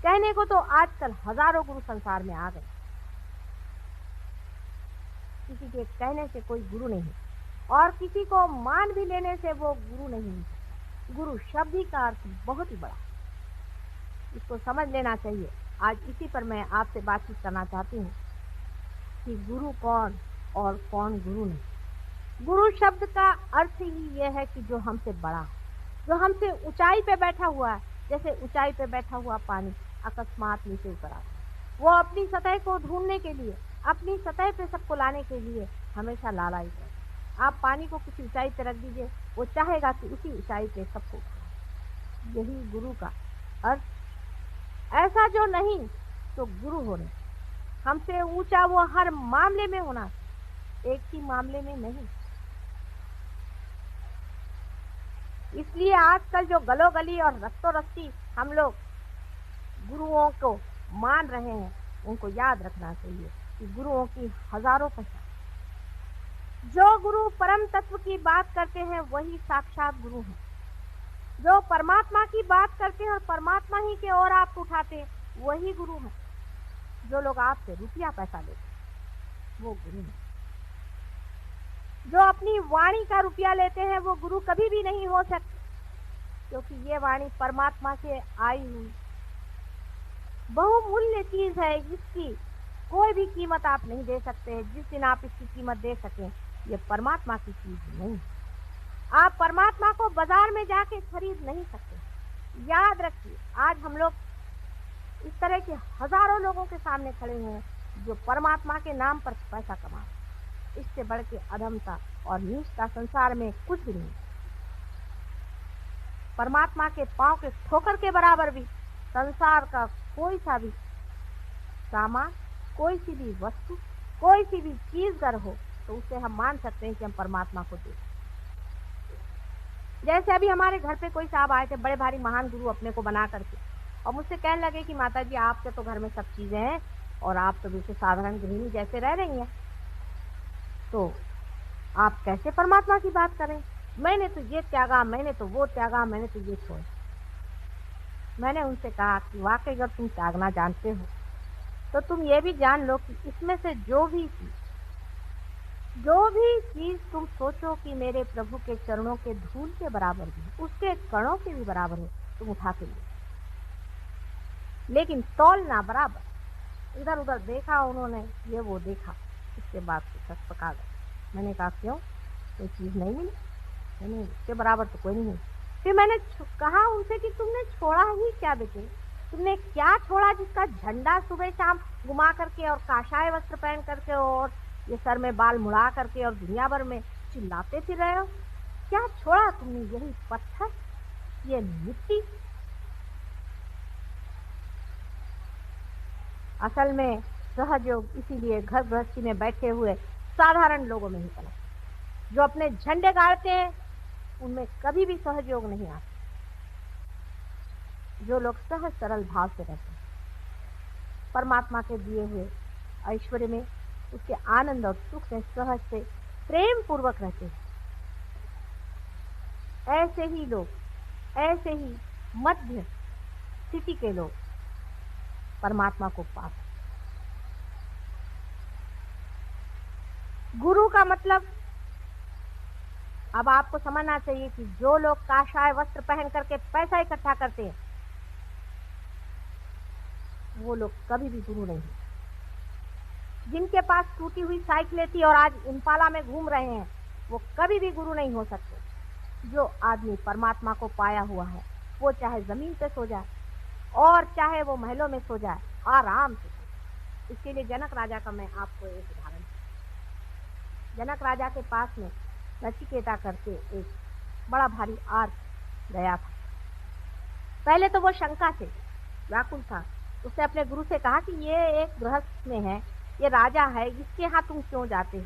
कहने को तो आजकल हजारों गुरु संसार में आ गए, किसी के कहने से कोई गुरु नहीं, और किसी को मान भी लेने से वो गुरु नहीं। गुरु शब्द ही का अर्थ बहुत ही बड़ा, इसको समझ लेना चाहिए। आज इसी पर मैं आपसे बातचीत करना चाहती हूँ कि गुरु कौन और कौन गुरु नहीं। गुरु शब्द का अर्थ ही यह है कि जो हमसे बड़ा है, जो हमसे ऊंचाई पे बैठा हुआ है। जैसे ऊंचाई पे बैठा हुआ पानी अकस्मात नीचे उतर आता है, वो अपनी सतह को ढूंढने के लिए, अपनी सतह पे सबको लाने के लिए हमेशा लालायित है। आप पानी को किसी ऊंचाई पे रख दीजिए, वो चाहेगा कि उसी ऊंचाई पे सबको उठाए। यही गुरु का अर्थ। ऐसा जो नहीं तो गुरु होने, हमसे ऊंचा वो हर मामले में होना, एक ही मामले में नहीं। इसलिए आजकल जो गलो गली और रस्तों रस्ती हम लोग गुरुओं को मान रहे हैं, उनको याद रखना चाहिए कि गुरुओं की हजारों पहचान। जो गुरु परम तत्व की बात करते हैं वही साक्षात गुरु हैं। जो परमात्मा की बात करते हैं और परमात्मा ही के ओर आप उठाते हैं वही गुरु हैं। जो लोग आपसे रुपया पैसा लेते हैं वो गुरु हैं। जो अपनी वाणी का रुपया लेते हैं वो गुरु कभी भी नहीं हो सकते, क्योंकि ये वाणी परमात्मा से आई हुई बहुमूल्य चीज है। इसकी कोई भी कीमत आप नहीं दे सकते। जिस दिन आप इसकी कीमत दे सकें, ये परमात्मा की चीज नहीं। आप परमात्मा को बाजार में जाके खरीद नहीं सकते। याद रखिए, आज हम लोग इस तरह के हजारों लोगों के सामने खड़े हुए हैं जो परमात्मा के नाम पर पैसा कमा रहे हैं। इससे बढ़ के अधमता और नीचता संसार में कुछ भी नहीं। परमात्मा के पांव के ठोकर के बराबर भी संसार का कोई सा भी सामान, कोई सी भी वस्तु, कोई सी भी चीज अगर हो तो उसे हम मान सकते हैं कि हम परमात्मा को दें। जैसे अभी हमारे घर पे कोई साहब आए थे, बड़े भारी महान गुरु अपने को बना करके, और मुझसे कहने लगे कि माता जी आपके तो घर में सब चीजें हैं और आप तो बिल्कुल साधारण गृहिणी जैसे रह रही हैं, तो आप कैसे परमात्मा की बात करें? मैंने तो ये त्यागा, मैंने तो वो त्यागा, मैंने तो ये छोड़ा। मैंने उनसे कहा कि वाकई अगर तुम त्यागना जानते हो तो तुम ये भी जान लो कि इसमें से जो भी चीज तुम सोचो कि मेरे प्रभु के चरणों के धूल के बराबर भी, उसके कणों के भी बराबर हो, तुम उठा के लो, लेकिन तौलना बराबर। इधर उधर देखा उन्होंने, ये वो देखा, इसके बाद तो पका गए। मैंने कहा क्यों, कोई चीज नहीं मिली? नहीं, उसके बराबर तो कोई नहीं। फिर मैंने कहा उनसे कि तुमने छोड़ा ही क्या बेटे? तुमने क्या छोड़ा जिसका झंडा सुबह शाम घुमा करके और काशाय वस्त्र पहन करके और ये सर में बाल मुड़ा करके और दुनिया भर में चिल्लाते फिर रहे हो? क्या छोड़ा तुमने? यही पत्थर, ये मिट्टी। असल में सहयोग इसीलिए घर गृहस्थी में बैठे हुए साधारण लोगों में ही पनपता। जो अपने झंडे गाड़ते हैं उनमें कभी भी सहयोग नहीं आता। जो लोग सहज सरल भाव से रहते हैं, परमात्मा के दिए हुए ऐश्वर्य में, उसके आनंद और सुख में सहज से प्रेम पूर्वक रहते हैं, ऐसे ही लोग, ऐसे ही मध्य स्थिति के लोग परमात्मा को पाते। गुरु का मतलब अब आपको समझना चाहिए कि जो लोग काशाय वस्त्र पहन करके पैसा इकट्ठा करते हैं वो लोग कभी भी गुरु नहीं। जिनके पास टूटी हुई साइकिलें थी और आज इम्पाला में घूम रहे हैं वो कभी भी गुरु नहीं हो सकते। जो आदमी परमात्मा को पाया हुआ है वो चाहे जमीन पे सो जाए और चाहे वो महलों में सो जाए, आराम से। इसके लिए जनक राजा का मैं आपको एक उदाहरण, जनक राजा के पास में नचिकेता करके एक बड़ा भारी आर्थ गया था। पहले तो वो शंका से व्याकुल था। उसने अपने गुरु से कहा कि ये एक गृहस्थ में है, ये राजा है, इसके यहाँ तुम क्यों जाते हो?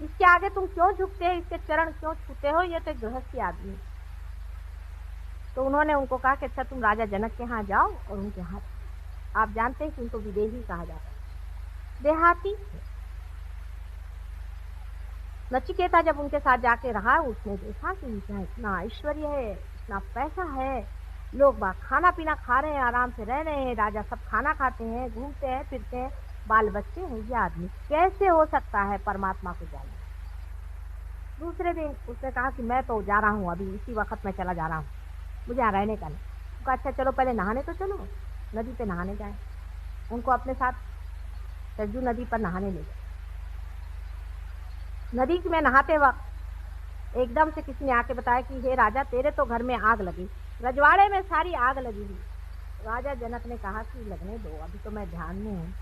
इसके आगे तुम क्यों झुकते हो? इसके चरण क्यों छूते हो? ये तो गृहस्थी आदमी। तो उन्होंने उनको कहा कि अच्छा तुम राजा जनक के यहाँ जाओ और उनके यहाँ, आप जानते हैं कि उनको विदेही कहा जाता है, देहाती। नचिकेता जब उनके साथ जाके रहा, उसने देखा कि इनका इतना ऐश्वर्य है, इतना पैसा है, लोग बाग खाना पीना खा रहे हैं, आराम से रह रहे हैं, राजा सब खाना खाते हैं, घूमते हैं फिरते हैं, बाल बच्चे हैं। ये आदमी कैसे हो सकता है परमात्मा को जाने? दूसरे दिन उसने कहा कि मैं तो जा रहा हूँ, अभी इसी वक्त मैं चला जा रहा हूँ, मुझे यहाँ रहने का नहीं। कहा अच्छा चलो पहले नहाने तो चलो, नदी पे नहाने जाए। उनको अपने साथ सरजू नदी पर नहाने ले गए। नदी में नहाते वक्त एकदम से किसी ने आके बताया कि हे राजा, तेरे तो घर में आग लगी, रजवाड़े में सारी आग लगी हुई। राजा जनक ने कहा कि लगने दो, अभी तो मैं ध्यान में हूँ।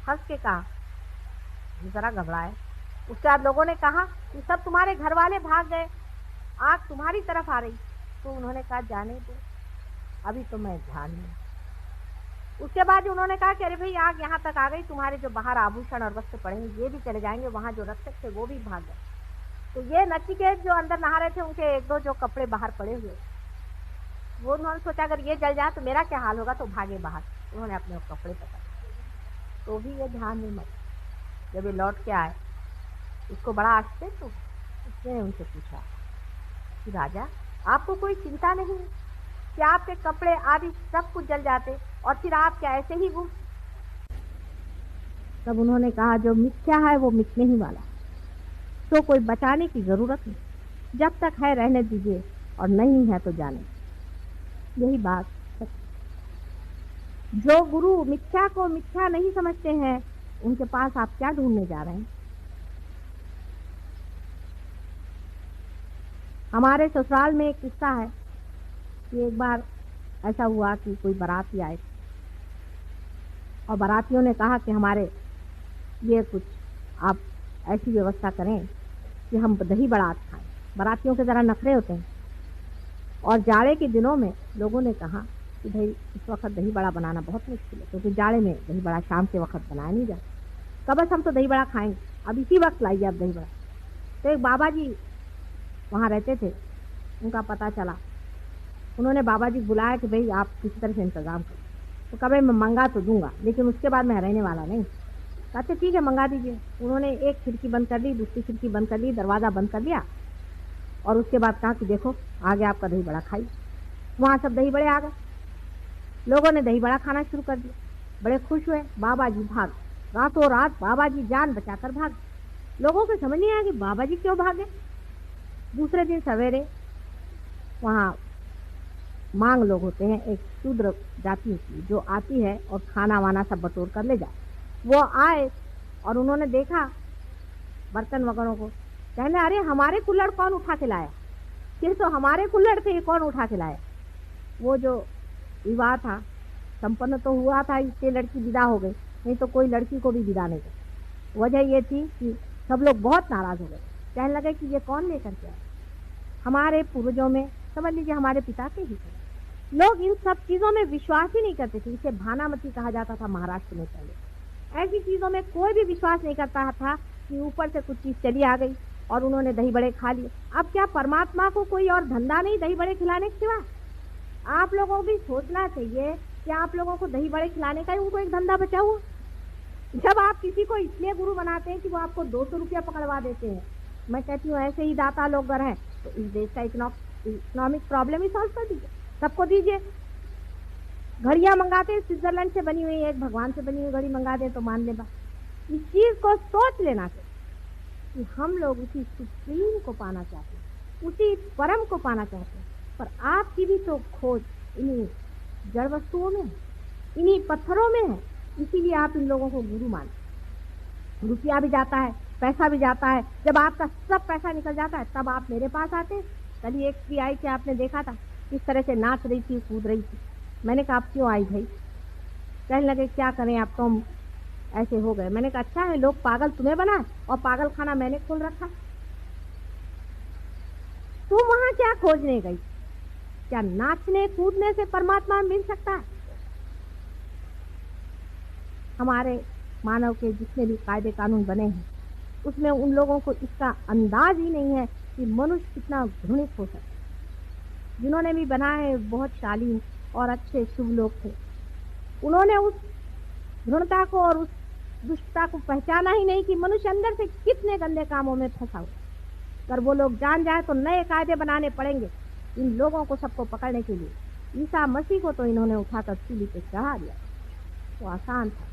हंस के कहा, जरा घबराए। उसके बाद लोगों ने कहा कि सब तुम्हारे घर वाले भाग गए, आग तुम्हारी तरफ आ रही। तो उन्होंने कहा जाने दो, अभी तो मैं ध्यान में। उसके बाद उन्होंने कहा कि अरे भाई आग यहाँ तक आ गई, तुम्हारे जो बाहर आभूषण और वस्त्र पड़े हैं ये भी चले जाएंगे, वहां जो रक्षक थे वो भी भाग गए। तो ये नचिकेत जो अंदर नहा रहे थे, उनके एक दो जो कपड़े बाहर पड़े हुए, वो उन्होंने सोचा अगर ये जल जाए तो मेरा क्या हाल होगा, तो भागे बाहर। उन्होंने अपने कपड़े पकड़े, तो भी ये ध्यान नहीं मत। जब ये लौट के आए, उसको बड़ा आश्चर्य, तो उसने उनसे पूछा कि राजा, आपको कोई चिंता नहीं कि आपके कपड़े आदि सब कुछ जल जाते और फिर आप क्या ऐसे ही घूम? तब उन्होंने कहा जो मिथ्या है वो मिटने ही वाला, तो कोई बचाने की जरूरत नहीं, जब तक है रहने दीजिए, और नहीं है तो जाने। यही बात है। जो गुरु मिथ्या को मिथ्या नहीं समझते हैं, उनके पास आप क्या ढूंढने जा रहे हैं? हमारे ससुराल में एक किस्सा है कि एक बार ऐसा हुआ कि कोई बाराती आए और बारातियों ने कहा कि हमारे ये कुछ आप ऐसी व्यवस्था करें कि हम दही बड़ा खाएं। बारातियों के ज़रा नखरे होते हैं, और जाड़े के दिनों में लोगों ने कहा कि भाई इस वक्त दही बड़ा बनाना बहुत मुश्किल है, क्योंकि जाड़े में दही बड़ा शाम के वक्त बनाया नहीं जाता। कब बस हम तो दही बड़ा खाएंगे, अब इसी वक्त लाइए आप दही बड़ा। तो एक बाबा जी वहाँ रहते थे, उनका पता चला। उन्होंने बाबा जी बुलाया कि भाई आप किसी तरह से इंतज़ाम करो। तो कभी मैं मंगा तो दूंगा, लेकिन उसके बाद मैं रहने वाला नहीं। कहते ठीक है मंगा दीजिए। उन्होंने एक खिड़की बंद कर ली, दूसरी खिड़की बंद कर ली, दरवाज़ा बंद कर लिया, और उसके बाद कहा कि देखो आगे आपका दही बड़ा खाइए। वहाँ सब दही बड़े आ गए, लोगों ने दही बड़ा खाना शुरू कर दिया, बड़े खुश हुए। बाबा जी भाग, रातों रात बाबा जी जान बचाकर भाग। लोगों को समझ नहीं आया कि बाबा जी क्यों भागे। दूसरे दिन सवेरे वहाँ मांग लोग होते हैं, एक शूद्र जाति की जो आती है और खाना वाना सब बटोर कर ले जाए। वो आए और उन्होंने देखा बर्तन वगैरह को, कहने अरे हमारे कुल्हड़ कौन उठा के लाया? फिर तो हमारे कुल्हड़ थे, ये कौन उठा के लाया? वो जो विवाह था संपन्न तो हुआ था, इससे लड़की विदा हो गई, नहीं तो कोई लड़की को भी विदा नहीं कर। वजह ये थी कि सब लोग बहुत नाराज हो गए, कहने लगे कि ये कौन लेकर के आया? हमारे पूर्वजों में समझ लीजिए हमारे पिता के ही थे। लोग इन सब चीजों में विश्वास ही नहीं करते थे। इसे भानामती कहा जाता था महाराष्ट्र में पहले। ऐसी चीजों में कोई भी विश्वास नहीं करता था कि ऊपर से कुछ चीज चली आ गई और उन्होंने दही बड़े खा लिए। अब क्या परमात्मा को कोई और धंधा नहीं दही बड़े खिलाने के सिवा? आप लोगों को भी सोचना चाहिए कि आप लोगों को दही बड़े खिलाने का ही उनको एक धंधा बचा हुआ। जब आप किसी को इसलिए गुरु बनाते हैं कि वो आपको 200 रुपया पकड़वा देते हैं, मैं कहती हूँ ऐसे ही दाता लोग अगर हैं तो इस देश का इकोनॉमिक प्रॉब्लम ही सॉल्व कर दीजिए, सबको दीजिए। घड़ियां मंगाते हैं स्विट्जरलैंड से बनी हुई, एक भगवान से बनी हुई घड़ी मंगा दें तो मान ले बा। इस चीज को सोच लेना चाहिए कि हम लोग उसी सुप्रीम को पाना चाहते हैं, उसी परम को पाना चाहते हैं। पर आपकी भी तो खोज इन्हीं जड़ वस्तुओं में, इन्हीं पत्थरों में है, इसीलिए आप इन लोगों को गुरु मानते। रुपया भी जाता है, पैसा भी जाता है। जब आपका सब पैसा निकल जाता है तब आप मेरे पास आते हैं। कल ही एक स्त्री आई थी, आपने देखा था किस तरह से नाच रही थी, कूद रही थी। मैंने कहा आप क्यों आई भाई? कहने लगे क्या करें, आप तो हम ऐसे हो गए। मैंने कहा अच्छा है, लोग पागल तुम्हें बनाए और पागल खाना मैंने खोल रखा। तुम वहां क्या खोजने गई? क्या नाचने कूदने से परमात्मा मिल सकता है? हमारे मानव के जितने भी कायदे कानून बने हैं उसमें उन लोगों को इसका अंदाज ही नहीं है कि मनुष्य कितना घृणित हो सकता है। जिन्होंने भी बनाए हैं बहुत शालीन और अच्छे शुभ लोग थे, उन्होंने उस घृणता को और उस दुष्टता को पहचाना ही नहीं कि मनुष्य अंदर से कितने गंदे कामों में फंसा हुआ। अगर वो लोग जान जाए तो नए कायदे बनाने पड़ेंगे इन लोगों को सबको पकड़ने के लिए ईसा मसीह को तो इन्होंने उठाकर सूली पे चढ़ा दिया, तो आसान था।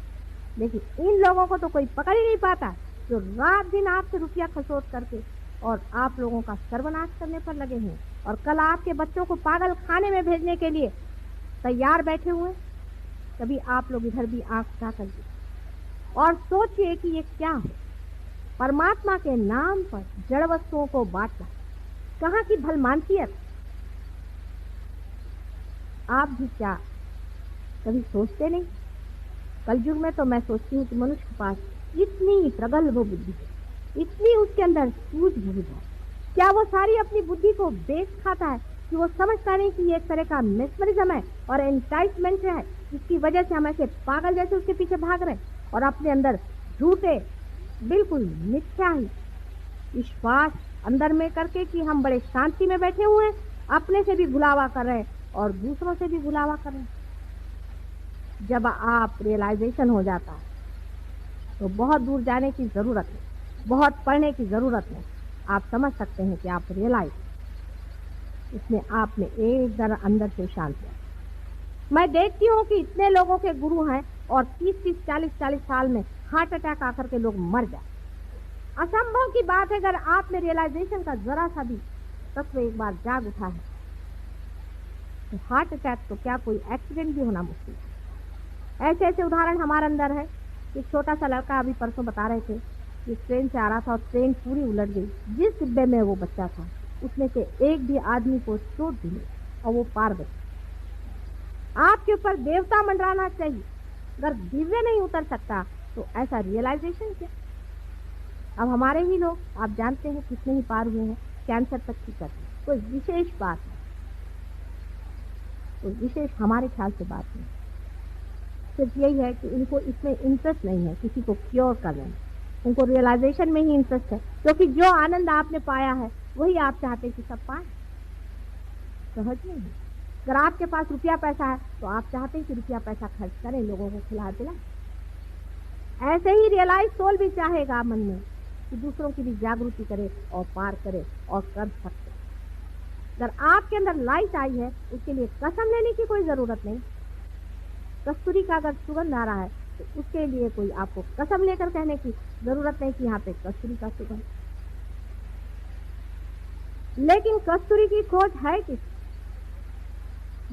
लेकिन इन लोगों को तो कोई पकड़ ही नहीं पाता, जो रात दिन आपसे रुपया खसोट करके और आप लोगों का सर्वनाश करने पर लगे हैं, और कल आपके बच्चों को पागल खाने में भेजने के लिए तैयार बैठे हुए। कभी आप लोग इधर भी आंख उठा कर और सोचिए कि ये क्या है। परमात्मा के नाम पर जड़ वस्तुओं को बांटना कहाँ की भलमानसियत। आप भी क्या कभी सोचते नहीं? कलयुग में तो मैं सोचती हूँ कि मनुष्य के पास इतनी प्रगल्भ बुद्धि है, इतनी उसके अंदर सूझबूझ है, क्या वो सारी अपनी बुद्धि को बेच खाता है कि वो समझता नहीं कि ये एक तरह का मेस्मरिज्म है और एंटाइटमेंट है, जिसकी वजह से हम ऐसे पागल जैसे उसके पीछे भाग रहे हैं और अपने अंदर झूठे बिल्कुल मिथ्या ही विश्वास अंदर में करके कि हम बड़े शांति में बैठे हुए हैं, अपने से भी भुलावा कर रहे हैं और दूसरों से भी भुलावा कर रहे हैं। जब आप रियलाइजेशन हो जाता है तो बहुत दूर जाने की जरूरत है, बहुत पढ़ने की जरूरत है। आप समझ सकते हैं कि आप रियलाइज इसमें आपने एक जरा अंदर से शांत किया। मैं देखती हूँ कि इतने लोगों के गुरु हैं और 30-30, 40-40 साल में हार्ट अटैक आकर के लोग मर जाए। असंभव की बात है। अगर आप में रियलाइजेशन का जरा सा भी तत्व एक बार जाग उठा है तो हार्ट अटैक तो क्या कोई एक्सीडेंट भी होना मुश्किल है। ऐसे ऐसे उदाहरण हमारे अंदर है। एक छोटा सा लड़का अभी परसों बता रहे थे कि ट्रेन से आ रहा था और ट्रेन पूरी उलट गई। जिस डिब्बे में वो बच्चा था उसमें से एक भी आदमी को चोट भी नहीं और वो पार गई। आपके ऊपर देवता मंडराना चाहिए। अगर दिव्य नहीं उतर सकता तो ऐसा रियलाइजेशन क्या। अब हमारे ही लोग आप जानते हैं कितने ही पार हुए हैं, कैंसर तक की करते। कोई विशेष बात है, कोई विशेष हमारे ख्याल से बात नहीं। सिर्फ यही है कि इनको इसमें इंटरेस्ट नहीं है किसी को क्योर करने में, उनको रियलाइजेशन में ही इंटरेस्ट है, क्योंकि जो आनंद आपने पाया है वही आप चाहते हैं कि सब पाए। सहज नहीं है। अगर आपके पास रुपया पैसा है तो आप चाहते हैं कि रुपया पैसा खर्च करें, लोगों को खिला पिलाएं। ऐसे ही रियलाइज सोल भी चाहेगा मन में कि दूसरों की भी जागृति करे और पार करे और कर सकते। अगर आपके अंदर लाइट आई है उसके लिए कसम लेने की कोई जरूरत नहीं। कस्तूरी का अगर सुगंध आ रहा है तो उसके लिए कोई आपको कसम लेकर कहने की जरूरत नहीं कि यहाँ पे कस्तूरी का सुगंध। लेकिन कस्तूरी की खोज है किस,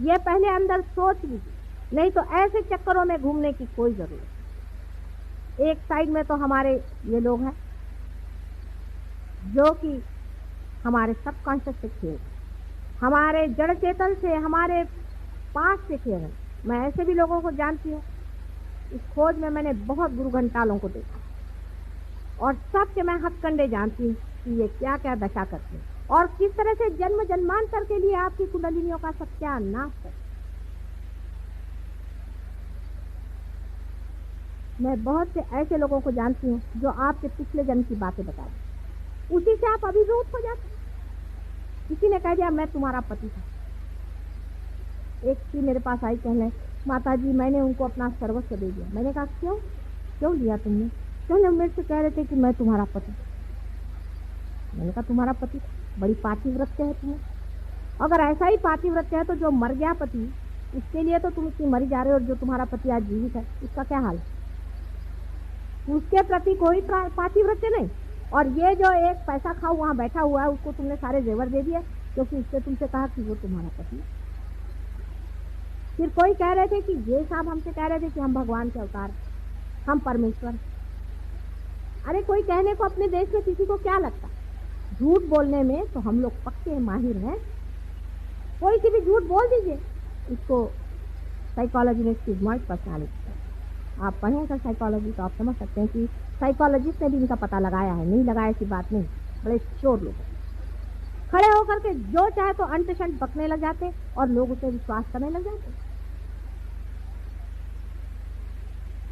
ये पहले अंदर सोच लीजिए, नहीं तो ऐसे चक्करों में घूमने की कोई जरूरत। एक साइड में तो हमारे ये लोग हैं जो कि हमारे सबकॉन्शियस से खेल, हमारे जड़ चेतन से, हमारे पास से खेल रहे। मैं ऐसे भी लोगों को जानती हूँ। इस खोज में मैंने बहुत गुरु घंटालों को देखा और सबके मैं हथकंडे जानती हूँ कि ये क्या क्या दशा करते हैं और किस तरह से जन्म जन्मांतर के लिए आपकी कुंडलिनियों का सत्यानाश करते। मैं बहुत से ऐसे लोगों को जानती हूँ जो आपके पिछले जन्म की बातें बताते, उसी से आप अभिभूत हो जाते। किसी ने कह दिया मैं तुम्हारा पति था। एक थी मेरे पास आई कहने, माता जी मैंने उनको अपना सर्वस्व दे दिया। मैंने कहा क्यों, क्यों लिया तुमने? कहने मेरे से कह रहे थे कि मैं तुम्हारा पति। मैंने कहा तुम्हारा पति, बड़ी पातिव्रत्य है तुम्हें। अगर ऐसा ही पातिव्रत्य है तो जो मर गया पति उसके लिए तो तुम इतनी मरी जा रहे हो, और जो तुम्हारा पति आज जीवित है उसका क्या हाल है? उसके प्रति कोई पातिव्रत्य नहीं। और ये जो एक पैसा खाऊ वहां बैठा हुआ है उसको तुमने सारे जेवर दे दिए क्योंकि उसने तुमसे कहा कि वो तुम्हारा पति है। फिर कोई कह रहे थे कि ये साहब हमसे कह रहे थे कि हम भगवान के अवतार, हम परमेश्वर। अरे कोई कहने को अपने देश में किसी को क्या लगता? झूठ बोलने में तो हम लोग पक्के माहिर हैं। कोई सी भी झूठ बोल दीजिए। इसको साइकोलॉजी में स्टिग्माइज्ड पर्सनालिटी, आप पढ़ें अगर साइकोलॉजी तो आप समझ सकते हैं कि साइकोलॉजिस्ट ने भी इनका पता लगाया है। नहीं लगाया ऐसी बात नहीं। बड़े चोर लोग खड़े होकर के जो चाहे तो अंत शंत बकने लग जाते और लोग उसे विश्वास करने लग जाते।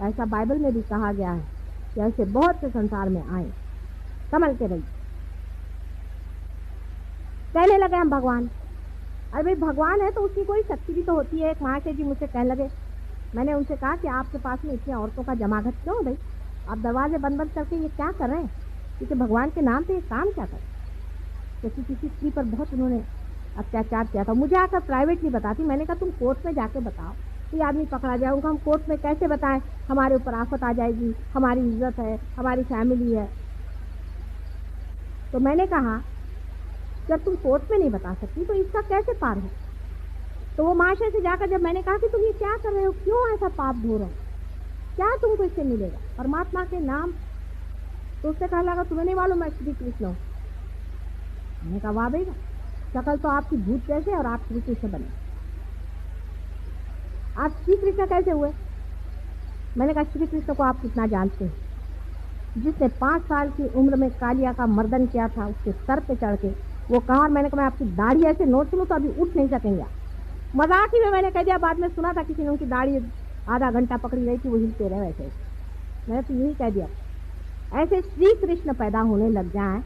ऐसा बाइबल में भी कहा गया है कि ऐसे बहुत से संसार में आए, संभल के रहिए। कहने लगे हम भगवान। अरे भाई भगवान है तो उसकी कोई शक्ति भी तो होती है। एक महाशय जी मुझसे कहने लगे, मैंने उनसे कहा कि आपके पास में इतनी औरतों का जमाघट क्यों भाई? आप दरवाजे बंद बंद करके ये क्या कर रहे हैं? क्योंकि भगवान के नाम पे ये काम क्या कर, क्योंकि किसी स्त्री पर बहुत उन्होंने अत्याचार किया था। मुझे आकर प्राइवेटली बताती, मैंने कहा तुम कोर्ट में जाके बताओ, ये आदमी पकड़ा जाए। उनको हम कोर्ट में कैसे बताएं, हमारे ऊपर आफत आ जाएगी, हमारी इज्जत है, हमारी फैमिली है। तो मैंने कहा जब तुम कोर्ट में नहीं बता सकती तो इसका कैसे पार हो। तो वो महाशय से जाकर जब मैंने कहा कि तुम ये क्या कर रहे हो, क्यों ऐसा पाप धो रहे हो, क्या तुमको इससे मिलेगा परमात्मा के नाम। तो उससे कहने लगा तुम्हें नहीं मालूम मैं श्री कृष्ण हूँ। मैंने कहा वाह भैया, शकल तो आपकी भूत जैसे और आप श्री कृष्ण बने, आप श्री कृष्ण कैसे हुए। मैंने कहा श्री कृष्ण को आप कितना जानते हैं, जिसने 5 साल की उम्र में कालिया का मर्दन किया था, उसके सर पे चढ़ के वो कहा। और मैंने कहा मैं आपकी दाढ़ी ऐसे नोच लूं तो अभी उठ नहीं सकेंगे। मजाक ही में मैंने कह दिया, बाद में सुना था किसी ने उनकी दाढ़ी आधा घंटा पकड़ी रही थी, वो हिलते रहे वैसे। मैंने तो यही कह दिया, ऐसे श्री कृष्ण पैदा होने लग जाएं।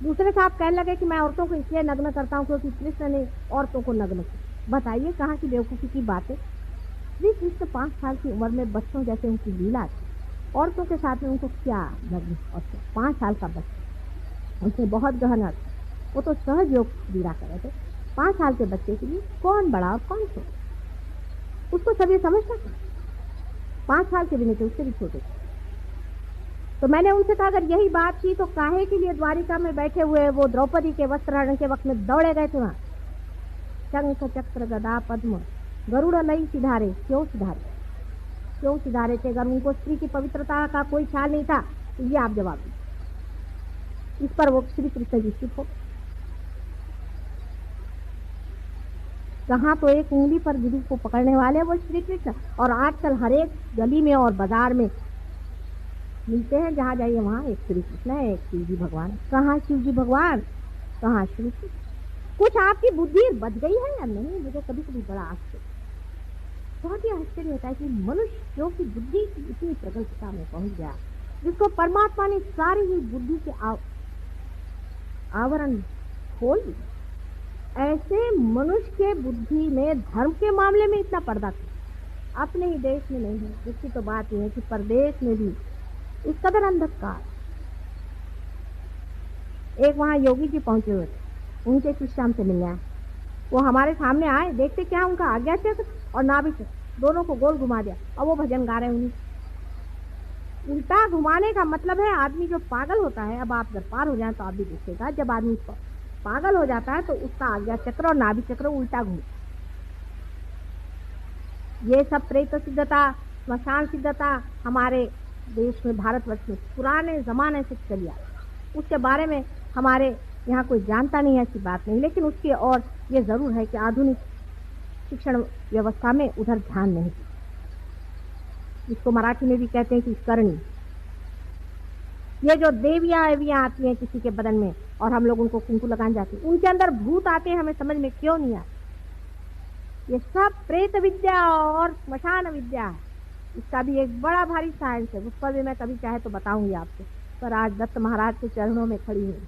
दूसरे साहब कहने लगे कि मैं औरतों को इसलिए नग्न करता हूँ क्योंकि कृष्ण ने औरतों को नग्न किया। बताइए कहाँ की बेवकूफ़ी की बात है। श्री कृष्ण 5 साल की उम्र में बच्चों जैसे उनकी लीला थी, औरतों के साथ में उनको क्या नग्न। और 5 साल का बच्चा, उसमें बहुत गहन अर्थ, वो तो सहज योग क्रीड़ा कर रहे थे। 5 साल के बच्चे के लिए कौन बड़ा और कौन छोटा, उसको सभी समझना था। 5 साल के भी नहीं थे, उससे भी छोटे थे। तो मैंने उनसे कहा अगर यही बात थी तो काहे के लिए द्वारिका में बैठे हुए वो द्रौपदी के वस्त्रहरण के वक्त में दौड़े गए थे वहां। शंख चक्र गदा पद्म गरुड़ लई सिधारे, क्यों सिधारे, क्यों सिधारे थे। अगर उनको स्त्री की पवित्रता का कोई ख्याल नहीं था तो ये आप जवाब दीजिए। इस पर वो श्री कृष्ण जी चुप हो। कहाँ तो एक उंगली पर गुरु को पकड़ने वाले वो श्री कृष्ण, और आजकल हर एक गली में और बाजार में मिलते हैं, जहाँ जाइए वहाँ एक श्री कृष्ण है, एक शिव जी भगवान। कहाँ शिव जी भगवान, कहाँ श्री कृष्ण। कुछ आपकी बुद्धि बच गई है या नहीं, मुझे कभी कभी बड़ा आश्चर्य, बहुत ही आश्चर्य होता है कि मनुष्य जो कि बुद्धि की इतनी प्रगल्भता में पहुंच गया, जिसको परमात्मा ने सारी ही बुद्धि के आवरण खोल दिए, ऐसे मनुष्य के बुद्धि में धर्म के मामले में इतना पर्दा था। अपने ही देश में नहीं है, जिसकी तो बात यह है कि परदेश में भी इस कदर अंधकार। एक वहां योगी जी पहुंचे हुए थे, उनके शिष्य हमसे मिलने आए। वो हमारे सामने आए, देखते क्या उनका आज्ञा चक्र और नाभि चक्र दोनों को गोल घुमा दिया, और वो भजन गा रहे हैं। उन्हीं उल्टा घुमाने का मतलब है आदमी जो पागल होता है, अब आप जब पार हो जाए तो आप भी देखिएगा, जब आदमी पागल हो जाता है तो उसका आज्ञा चक्र और नाभि चक्र उल्टा घूमता। ये सब प्रेत सिद्धता, स्मशान सिद्धता हमारे देश में, भारतवर्ष में पुराने जमाने से चली आ रही। उसके बारे में हमारे यहाँ कोई जानता नहीं है, ऐसी बात नहीं, लेकिन उसकी और ये जरूर है कि आधुनिक शिक्षण व्यवस्था में उधर ध्यान नहीं, जिसको मराठी में भी कहते हैं कि करणी। ये जो देवियां एवियां आती हैं किसी के बदन में और हम लोग उनको कुंकू लगाने जाते हैं, उनके अंदर भूत आते हैं, हमें समझ में क्यों नहीं आता। ये सब प्रेत विद्या और स्मशान विद्या है। इसका भी एक बड़ा भारी साइंस है, उस पर भी मैं कभी चाहे तो बताऊंगी आपको, पर आज दत्त महाराज के चरणों में खड़ी हूँ।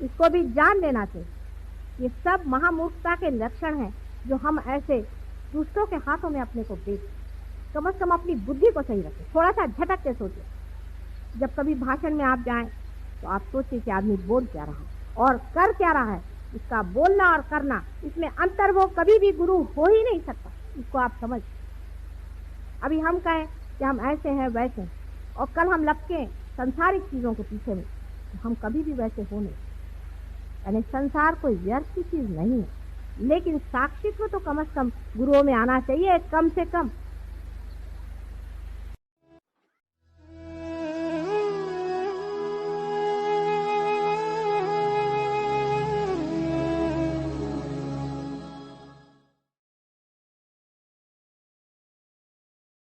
इसको भी जान लेना चाहिए। ये सब महामूर्खता के लक्षण हैं जो हम ऐसे दूसरों के हाथों में अपने को बेच। कम से कम अपनी बुद्धि को सही रखें, थोड़ा सा झटक के सोचें। जब कभी भाषण में आप जाएं तो आप सोचिए कि आदमी बोल क्या रहा है और कर क्या रहा है। इसका बोलना और करना, इसमें अंतर वो कभी भी गुरु हो ही नहीं सकता, इसको आप समझ। अभी हम कहें कि हम ऐसे हैं वैसे हैं, और कल हम लपके संसारिक चीजों के पीछे में, तो हम कभी भी वैसे हो नहीं। यानी संसार कोई व्यर्थ की चीज नहीं है, लेकिन साक्षित्व तो कम से कम गुरुओं में आना चाहिए, कम से कम